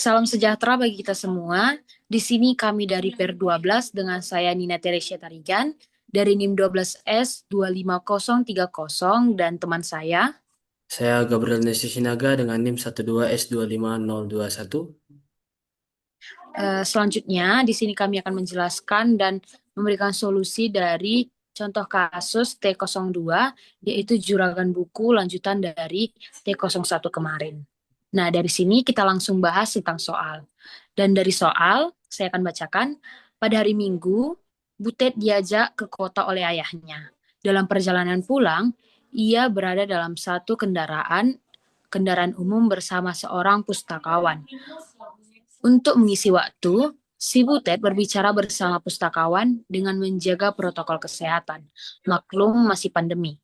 Salam sejahtera bagi kita semua. Di sini kami dari PER 12 dengan saya Nina Teresia Tarigan dari NIM 12S 25030 dan teman saya. Saya Gabriel Nesi Sinaga dengan NIM 12S25021. Selanjutnya di sini kami akan menjelaskan dan memberikan solusi dari contoh kasus T02 yaitu juragan buku lanjutan dari T01 kemarin. Nah, dari sini kita langsung bahas tentang soal. Dan dari soal, saya akan bacakan, pada hari Minggu, Butet diajak ke kota oleh ayahnya. Dalam perjalanan pulang, ia berada dalam satu kendaraan umum bersama seorang pustakawan. Untuk mengisi waktu, si Butet berbicara bersama pustakawan dengan menjaga protokol kesehatan. Maklum masih pandemi.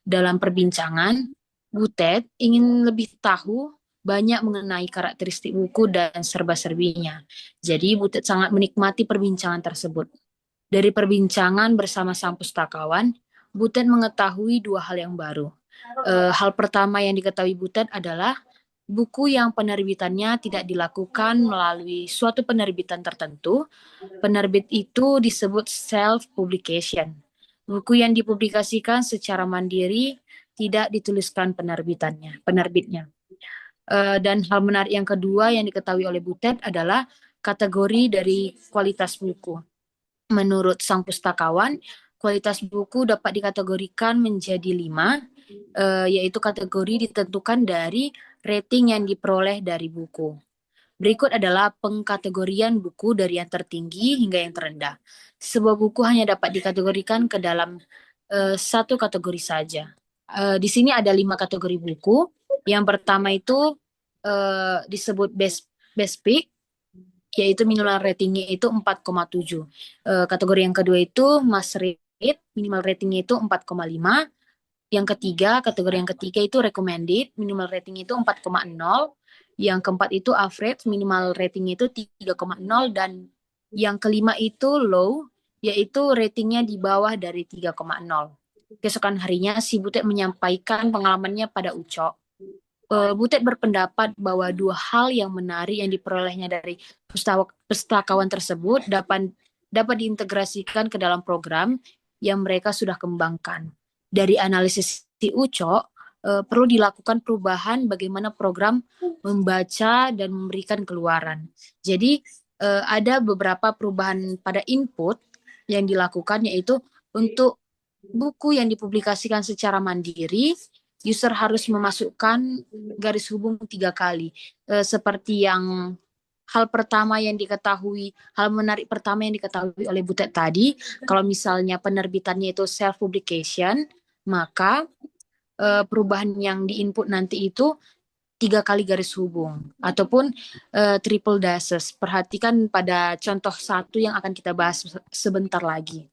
Dalam perbincangan, Butet ingin lebih tahu banyak mengenai karakteristik buku dan serba-serbinya. Jadi Butet sangat menikmati perbincangan tersebut. Dari perbincangan bersama sang pustakawan, Butet mengetahui dua hal yang baru. Hal pertama yang diketahui Butet adalah buku yang penerbitannya tidak dilakukan melalui suatu penerbitan tertentu. Penerbit itu disebut self-publication. Buku yang dipublikasikan secara mandiri tidak dituliskan penerbitnya. Dan hal menarik yang kedua yang diketahui oleh Butet adalah kategori dari kualitas buku. Menurut sang pustakawan, kualitas buku dapat dikategorikan menjadi 5, yaitu kategori ditentukan dari rating yang diperoleh dari buku. Berikut adalah pengkategorian buku dari yang tertinggi hingga yang terendah. Sebuah buku hanya dapat dikategorikan ke dalam satu kategori saja. Di sini ada 5 kategori buku. Yang pertama itu disebut best pick, yaitu minimal ratingnya itu 4,7. Kategori yang kedua itu must read, minimal ratingnya itu 4,5. Kategori yang ketiga itu recommended, minimal rating itu 4,0. Yang keempat itu average, minimal rating itu 3,0. Dan yang kelima itu low, yaitu ratingnya di bawah dari 3,0. Keesokan harinya, si Butet menyampaikan pengalamannya pada Ucok. Butet berpendapat bahwa dua hal yang menarik yang diperolehnya dari pustakawan tersebut dapat diintegrasikan ke dalam program yang mereka sudah kembangkan. Dari analisis si Ucok, perlu dilakukan perubahan bagaimana program membaca dan memberikan keluaran. Jadi ada beberapa perubahan pada input yang dilakukan, yaitu untuk buku yang dipublikasikan secara mandiri, user harus memasukkan garis hubung 3 kali. Seperti yang hal menarik pertama yang diketahui oleh Butet tadi, kalau misalnya penerbitannya itu self-publication, maka perubahan yang diinput nanti itu 3 kali garis hubung ataupun triple dashes. Perhatikan pada contoh satu yang akan kita bahas sebentar lagi.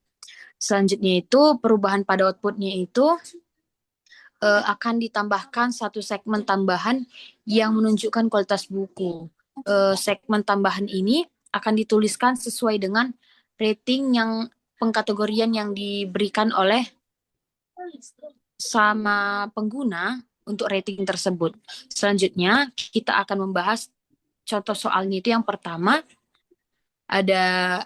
Selanjutnya itu perubahan pada outputnya itu akan ditambahkan satu segmen tambahan yang menunjukkan kualitas buku. Segmen tambahan ini akan dituliskan sesuai dengan rating yang pengkategorian yang diberikan oleh sama pengguna untuk rating tersebut. Selanjutnya kita akan membahas contoh soalnya itu yang pertama ada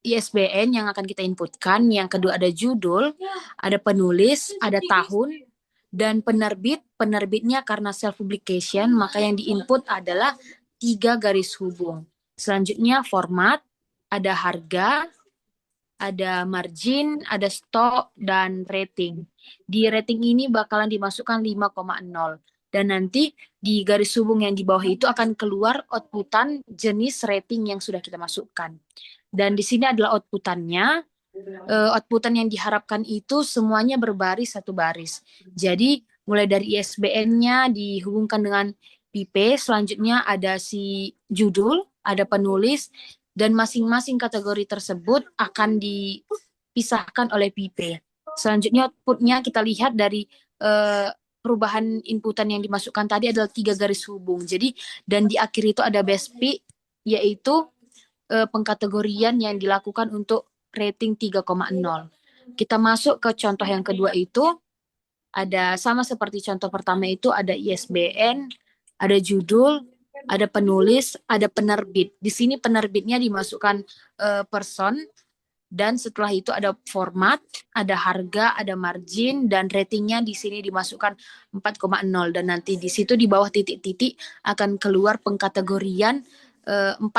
ISBN yang akan kita inputkan, yang kedua ada judul, ada penulis, ada tahun, dan penerbit. Penerbitnya karena self-publication, maka yang diinput adalah 3 garis hubung. Selanjutnya format, ada harga, ada margin, ada stok, dan rating. Di rating ini bakalan dimasukkan 5,0. Dan nanti di garis hubung yang di bawah itu akan keluar outputan jenis rating yang sudah kita masukkan. Dan di sini adalah outputannya. Outputan yang diharapkan itu semuanya berbaris satu baris. Jadi mulai dari ISBN-nya dihubungkan dengan IP, selanjutnya ada si judul, ada penulis, dan masing-masing kategori tersebut akan dipisahkan oleh IP. Selanjutnya outputnya kita lihat dari perubahan inputan yang dimasukkan tadi adalah 3 garis hubung. Jadi dan di akhir itu ada best pick, yaitu pengkategorian yang dilakukan untuk rating 3,0. Kita masuk ke contoh yang kedua itu ada sama seperti contoh pertama itu ada ISBN, ada judul, ada penulis, ada penerbit. Di sini penerbitnya dimasukkan person, dan setelah itu ada format, ada harga, ada margin, dan ratingnya di sini dimasukkan 4,0. Dan nanti di situ di bawah titik-titik akan keluar pengkategorian 4,0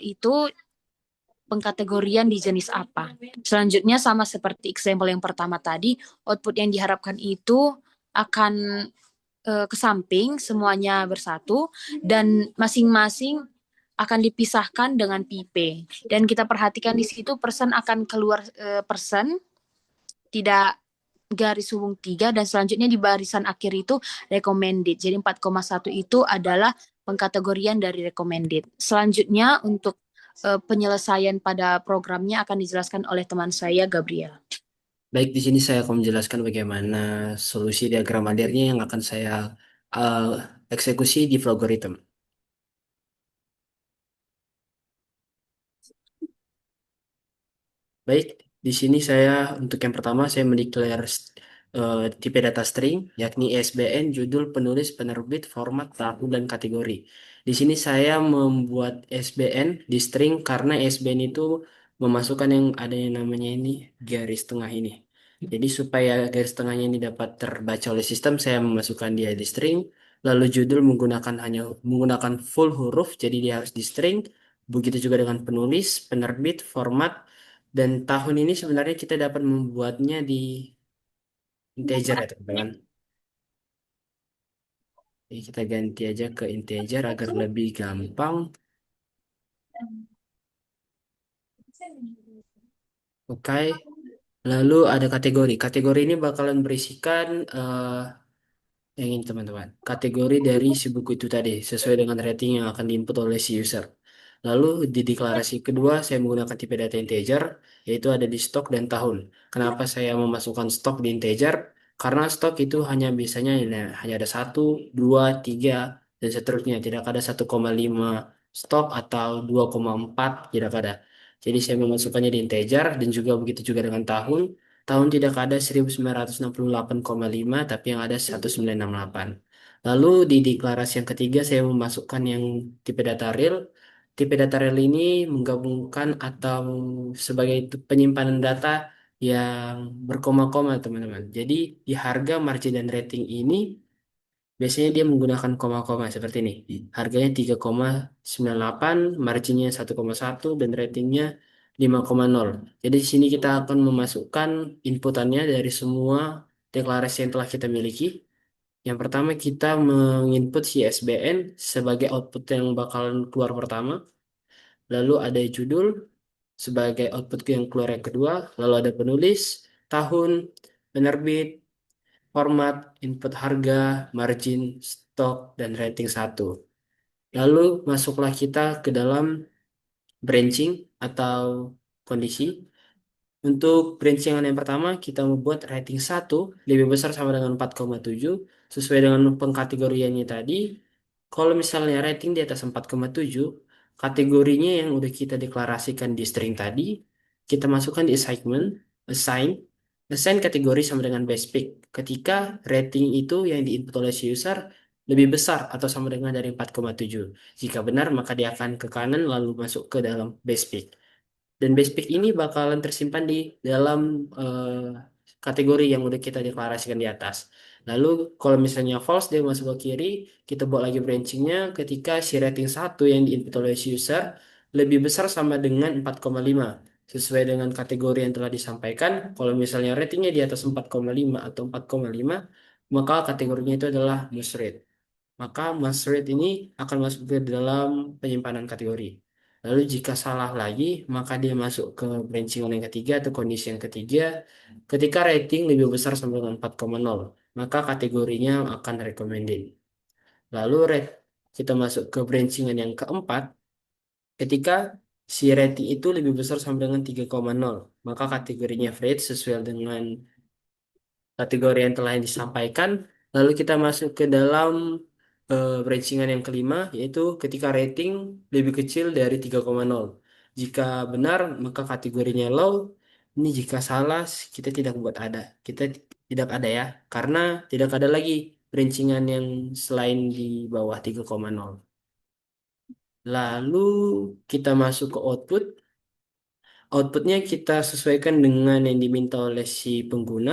itu pengkategorian di jenis apa. Selanjutnya sama seperti example yang pertama tadi, output yang diharapkan itu akan ke samping semuanya bersatu dan masing-masing akan dipisahkan dengan pipe. Dan kita perhatikan di situ persen akan keluar persen, tidak garis hubung 3, dan selanjutnya di barisan akhir itu recommended. Jadi 4,1 itu adalah pengkategorian dari recommended. Selanjutnya untuk penyelesaian pada programnya akan dijelaskan oleh teman saya Gabriel. Baik, di sini saya akan menjelaskan bagaimana solusi diagram Adernya yang akan saya uh, eksekusi di Flowgorithm. Baik, di sini saya untuk yang pertama saya mendeklar tipe data string yakni ISBN, judul, penulis, penerbit, format, tahun, dan kategori. Di sini saya membuat ISBN di string karena ISBN itu memasukkan yang ada yang namanya ini garis tengah ini. Jadi supaya garis tengahnya ini dapat terbaca oleh sistem, saya memasukkan dia di string. Lalu judul menggunakan full huruf, jadi dia harus di string. Begitu juga dengan penulis, penerbit, format, dan tahun ini sebenarnya kita dapat membuatnya di integer ya teman-teman. Jadi kita ganti aja ke integer agar lebih gampang. Oke. Lalu ada kategori. Kategori ini bakalan berisikan yang ini teman-teman. Kategori dari si buku itu tadi sesuai dengan rating yang akan diinput oleh si user. Lalu di deklarasi kedua saya menggunakan tipe data integer yaitu ada di stok dan tahun. Kenapa saya memasukkan stok di integer? Karena stok itu hanya biasanya hanya ada satu, dua, tiga, dan seterusnya. Tidak ada 1,5 stok atau 2,4 tidak ada. Jadi saya memasukkannya di integer dan juga begitu juga dengan tahun. Tahun tidak ada 1968,5 tapi yang ada 1968. Lalu di deklarasi yang ketiga saya memasukkan yang tipe data real. Tipe data real ini menggabungkan atau sebagai penyimpanan data yang berkoma-koma teman-teman. Jadi di harga, margin, dan rating ini biasanya dia menggunakan koma-koma seperti ini. Harganya 3,98, marginnya 1,1, dan ratingnya 5,0. Jadi di sini kita akan memasukkan inputannya dari semua deklarasi yang telah kita miliki. Yang pertama kita menginput si SBN sebagai output yang bakalan keluar pertama. Lalu ada judul sebagai output yang keluar yang kedua. Lalu ada penulis, tahun, penerbit, format, input harga, margin, stok, dan rating satu. Lalu masuklah kita ke dalam branching atau kondisi. Untuk branching yang pertama, kita membuat rating satu lebih besar sama dengan 4,7 sesuai dengan pengkategoriannya tadi. Kalau misalnya rating di atas 4,7, kategorinya yang udah kita deklarasikan di string tadi, kita masukkan di assignment, assign, assign kategori sama dengan base pick. Ketika rating itu yang diinput oleh si user lebih besar atau sama dengan dari 4,7. Jika benar, maka dia akan ke kanan lalu masuk ke dalam base pick. Dan base pick ini bakalan tersimpan di dalam kategori yang udah kita deklarasikan di atas. Lalu kalau misalnya false dia masuk ke kiri, kita buat lagi branchingnya ketika si rating satu yang diinput oleh si user lebih besar sama dengan 4,5. Sesuai dengan kategori yang telah disampaikan, kalau misalnya ratingnya di atas 4,5 atau 4,5, maka kategorinya itu adalah must rate. Maka must rate ini akan masuk ke dalam penyimpanan kategori. Lalu jika salah lagi, maka dia masuk ke branching yang ketiga atau kondisi yang ketiga. Ketika rating lebih besar sama dengan 4,0, maka kategorinya akan recommended. Lalu kita masuk ke branchingan yang keempat. Ketika si rating itu lebih besar sama dengan 3,0, maka kategorinya favorite sesuai dengan kategori yang telah disampaikan. Lalu kita masuk ke dalam brancingan yang kelima, yaitu ketika rating lebih kecil dari 3,0. Jika benar, maka kategorinya low. Ini jika salah, kita tidak buat ada. Kita tidak ada ya, karena tidak ada lagi brancingan yang selain di bawah 3,0. Lalu kita masuk ke output. Outputnya kita sesuaikan dengan yang diminta oleh si pengguna.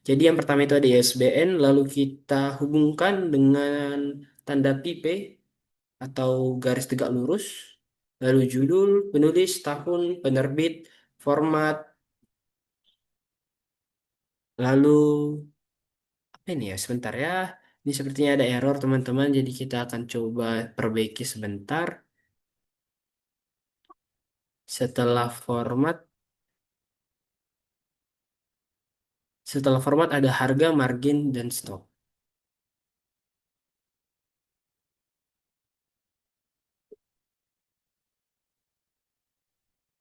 Jadi yang pertama itu ada ISBN, lalu kita hubungkan dengan tanda pipe atau garis tegak lurus, lalu judul, penulis, tahun, penerbit, format, lalu apa ini ya? Sebentar ya. Ini sepertinya ada error teman-teman, jadi kita akan coba perbaiki sebentar. Setelah format ada harga, margin, dan stok.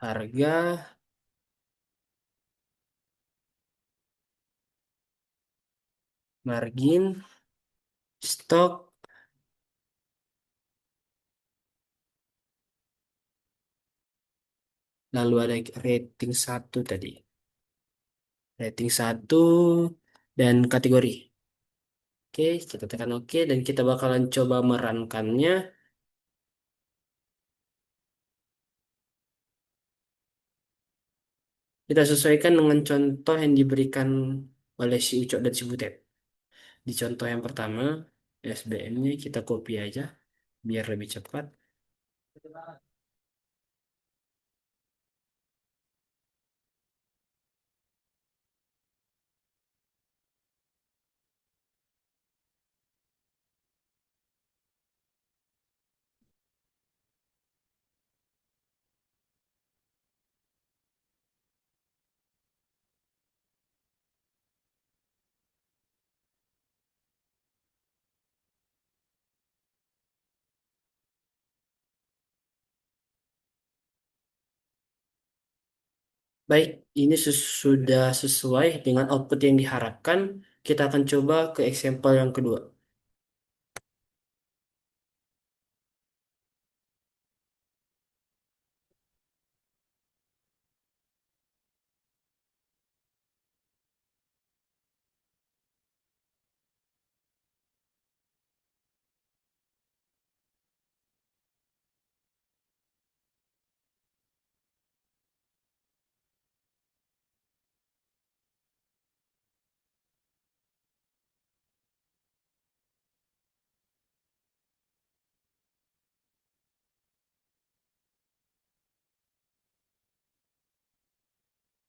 Harga, margin, stok, lalu ada rating satu tadi. Rating satu dan kategori. Oke, kita tekan oke dan kita bakalan coba merankannya. Kita sesuaikan dengan contoh yang diberikan oleh si Ucok dan si Butet. Di contoh yang pertama, SBN-nya kita copy aja biar lebih cepat. Baik, ini sudah sesuai dengan output yang diharapkan. Kita akan coba ke example yang kedua.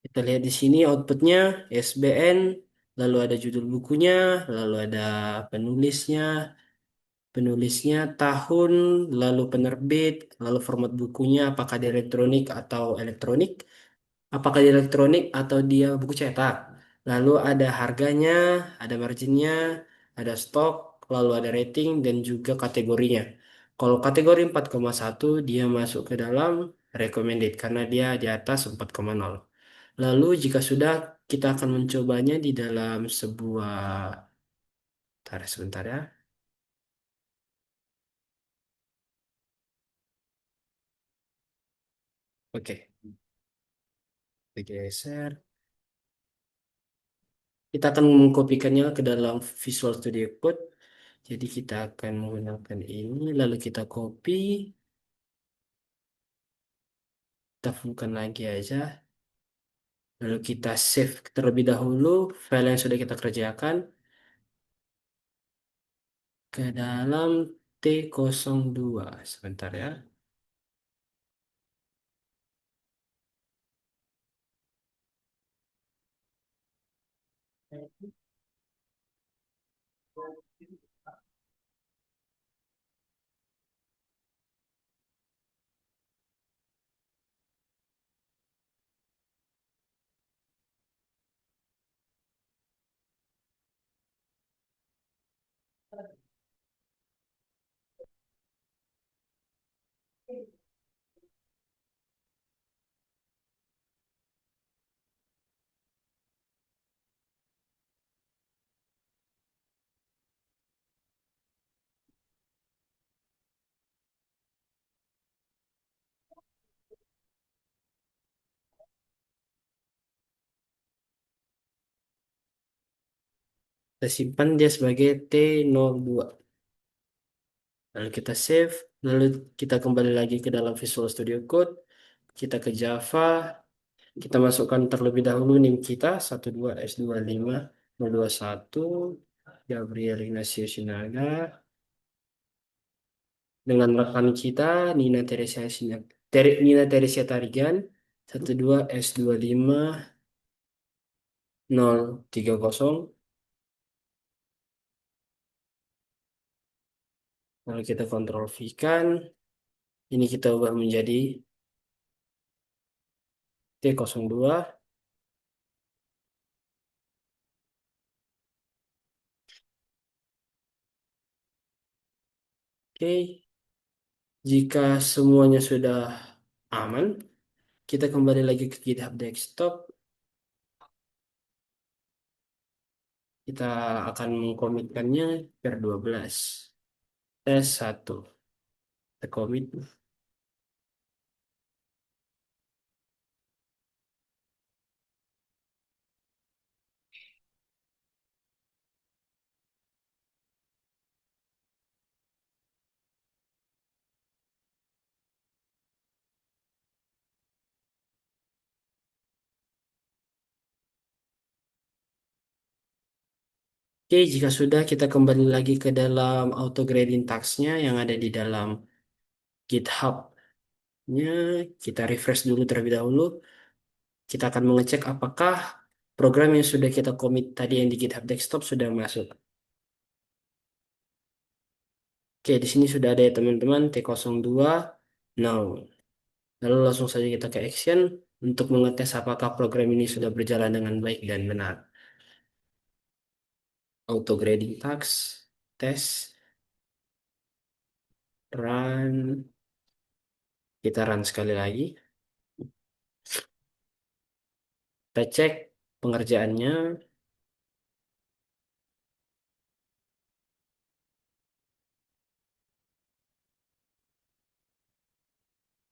Kita lihat di sini outputnya SBN, lalu ada judul bukunya, lalu ada penulisnya, tahun, lalu penerbit, lalu format bukunya, apakah di elektronik atau elektronik, apakah di elektronik atau dia buku cetak. Lalu ada harganya, ada marginnya, ada stok, lalu ada rating dan juga kategorinya. Kalau kategori 4,1 dia masuk ke dalam recommended karena dia di atas 4,0. Lalu jika sudah kita akan mencobanya di dalam sebuah, taruh sebentar ya. Oke, digeser. Kita akan mengkopikannya ke dalam Visual Studio Code. Jadi kita akan menggunakan ini, lalu kita copy, kita bukan lagi aja, lalu kita save terlebih dahulu file yang sudah kita kerjakan ke dalam T02. Sebentar ya. Kita simpan dia sebagai T02. Lalu kita save, lalu kita kembali lagi ke dalam Visual Studio Code, kita ke Java, kita masukkan terlebih dahulu NIM kita 1265021 Gabriel Ignacio Sinaga dengan rekan kita Nina Teresia Nina Teresia Tarigan 12030. Lalu kita kontrol V kan, ini kita ubah menjadi T02. Oke, jika semuanya sudah aman, kita kembali lagi ke GitHub Desktop. Kita akan mengkomitkannya per 12. Tes 1. Kita commit. Oke, jika sudah kita kembali lagi ke dalam auto grading tagsnya yang ada di dalam GitHub-nya. Kita refresh dulu terlebih dahulu. Kita akan mengecek apakah program yang sudah kita commit tadi yang di GitHub Desktop sudah masuk. Oke, di sini sudah ada ya teman-teman T02. Now, lalu langsung saja kita ke action untuk mengetes apakah program ini sudah berjalan dengan baik dan benar. Auto grading tags, tes, run. Kita run sekali lagi. Kita cek pengerjaannya.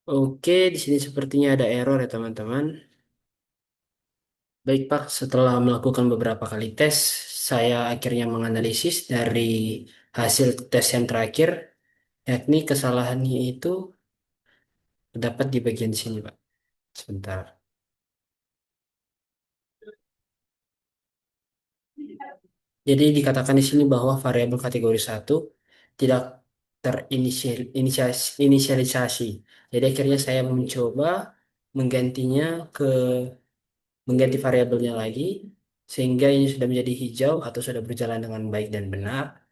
Oke, di sini sepertinya ada error ya teman-teman. Baik Pak, setelah melakukan beberapa kali tes, saya akhirnya menganalisis dari hasil tes yang terakhir, yakni kesalahannya itu terdapat di bagian sini Pak. Sebentar. Jadi dikatakan di sini bahwa variabel kategori satu tidak terinisialisasi. Jadi akhirnya saya mencoba menggantinya ke mengganti variabelnya lagi sehingga ini sudah menjadi hijau atau sudah berjalan dengan baik dan benar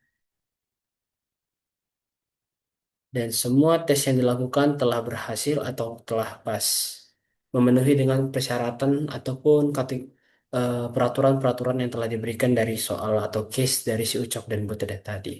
dan semua tes yang dilakukan telah berhasil atau telah pas memenuhi dengan persyaratan ataupun peraturan-peraturan yang telah diberikan dari soal atau case dari si Ucok dan Butedet tadi.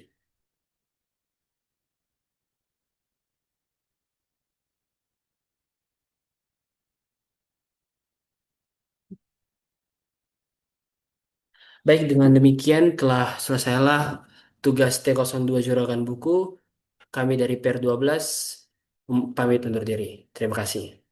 Baik, dengan demikian telah selesailah tugas T02 Juragan Buku. Kami dari PR12 pamit undur diri. Terima kasih.